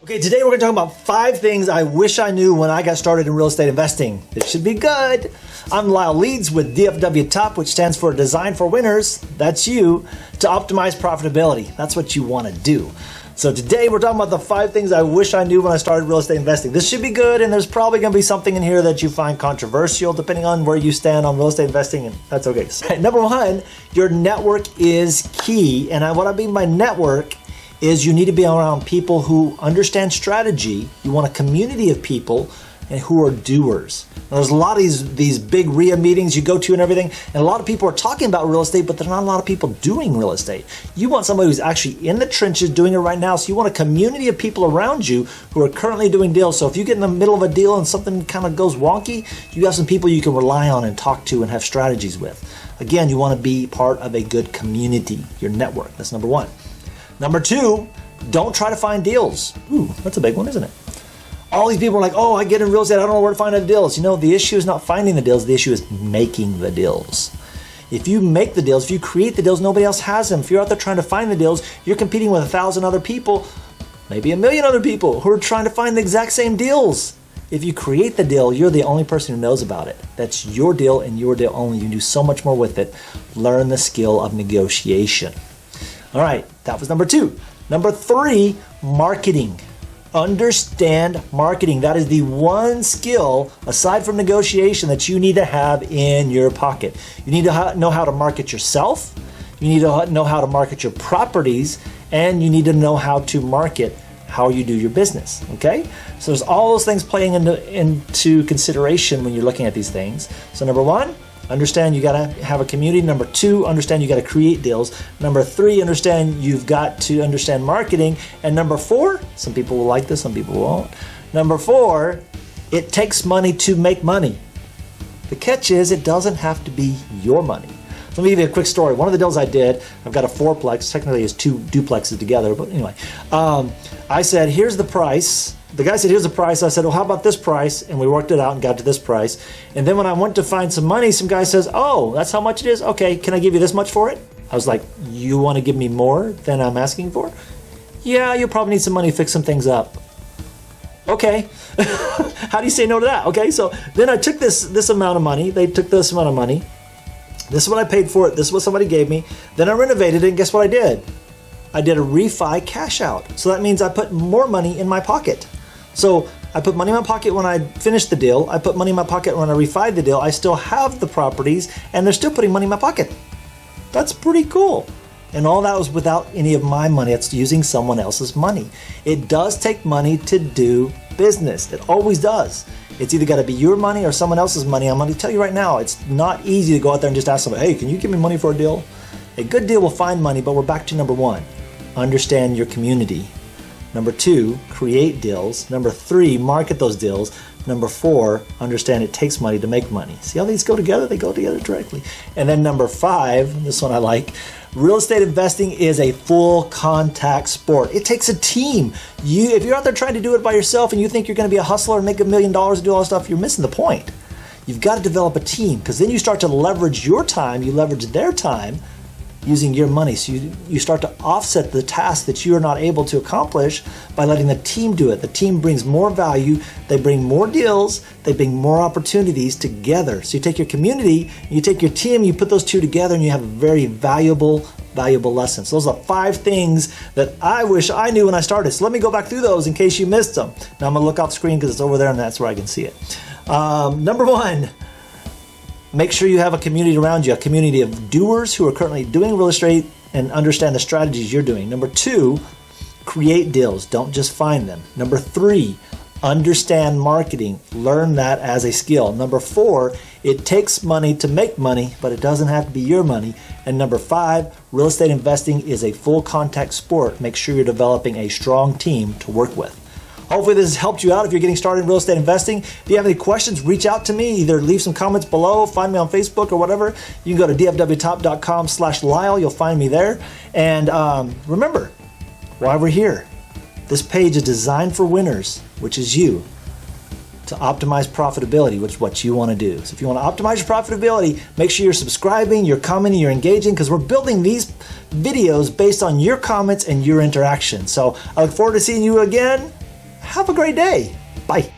Okay, today we're going to talk about 5 things I wish I knew when I got started in real estate investing. It should be good. I'm Lyle Leeds with DFW Top, which stands for Design for Winners. That's you, to optimize profitability. That's what you want to do. So today we're talking about the 5 things I wish I knew when I started real estate investing. This should be good, and there's probably going to be something in here that you find controversial depending on where you stand on real estate investing, and that's okay. So, number 1, your network is key. And what I mean by network is you need to be around people who understand strategy. You want a community of people and who are doers. Now, there's a lot of these big RIA meetings you go to and everything, and a lot of people are talking about real estate, but there's not a lot of people doing real estate. You want somebody who's actually in the trenches doing it right now, so you want a community of people around you who are currently doing deals. So if you get in the middle of a deal and something kind of goes wonky, you have some people you can rely on and talk to and have strategies with. Again, you want to be part of a good community, your network. That's number 1. Number 2, don't try to find deals. Ooh, that's a big one, isn't it? All these people are like, oh, I get in real estate, I don't know where to find the deals. You know, the issue is not finding the deals, the issue is making the deals. If you make the deals, if you create the deals, nobody else has them. If you're out there trying to find the deals, you're competing with 1,000 other people, maybe 1 million other people who are trying to find the exact same deals. If you create the deal, you're the only person who knows about it. That's your deal and your deal only. You can do so much more with it. Learn the skill of negotiation. All right, that was number 2. Number 3, marketing. Understand marketing. That is the one skill, aside from negotiation, that you need to have in your pocket. You need to know how to market yourself. You need to know how to market your properties. And you need to know how to market how you do your business, okay? So there's all those things playing into consideration when you're looking at these things. So number 1, understand you got to have a community. Number 2, understand you got to create deals. Number 3, understand you've got to understand marketing. And number 4, some people will like this, some people won't. Number 4, it takes money to make money. The catch is it doesn't have to be your money. So let me give you a quick story. One of the deals I did, I've got a 4-plex, technically it's 2 duplexes together, but anyway. I said, here's the price. The guy said, here's the price. I said, well, how about this price? And we worked it out and got to this price. And then when I went to find some money, some guy says, oh, that's how much it is? Okay, can I give you this much for it? I was like, you want to give me more than I'm asking for? Yeah, you'll probably need some money to fix some things up. Okay. How do you say no to that? Okay, so then I took this amount of money. They took this amount of money. This is what I paid for it. This is what somebody gave me. Then I renovated it, and guess what I did? I did a refi cash out. So that means I put more money in my pocket. So I put money in my pocket when I finished the deal. I put money in my pocket when I refied the deal. I still have the properties, and they're still putting money in my pocket. That's pretty cool. And all that was without any of my money. It's using someone else's money. It does take money to do business. It always does. It's either got to be your money or someone else's money. I'm going to tell you right now, it's not easy to go out there and just ask somebody, hey, can you give me money for a deal? A good deal will find money, but we're back to number 1. Understand your community. Number 2, create deals. Number 3, market those deals. Number 4, understand it takes money to make money. See how these go together? They go together directly. And then number 5, this one I like, real estate investing is a full contact sport. It takes a team. If you're out there trying to do it by yourself and you think you're going to be a hustler and make $1 million and do all this stuff, you're missing the point. You've got to develop a team, because then you start to leverage your time, you leverage their time, using your money. So you start to offset the task that you are not able to accomplish by letting the team do it. The team brings more value, they bring more deals, they bring more opportunities together. So you take your community, you take your team, you put those two together, and you have a very valuable lessons. So those are 5 things that I wish I knew when I started. So let me go back through those in case you missed them. Now I'm gonna look off the screen because it's over there and that's where I can see it. Number 1, make sure you have a community around you, a community of doers who are currently doing real estate and understand the strategies you're doing. Number 2, create deals. Don't just find them. Number 3, understand marketing. Learn that as a skill. Number 4, it takes money to make money, but it doesn't have to be your money. And number 5, real estate investing is a full contact sport. Make sure you're developing a strong team to work with. Hopefully this has helped you out if you're getting started in real estate investing. If you have any questions, reach out to me. Either leave some comments below, find me on Facebook or whatever. You can go to dfwtop.com/Lyle. You'll find me there. And remember, while we're here, this page is designed for winners, which is you, to optimize profitability, which is what you want to do. So if you want to optimize your profitability, make sure you're subscribing, you're commenting, you're engaging, because we're building these videos based on your comments and your interaction. So I look forward to seeing you again Have a great day. Bye.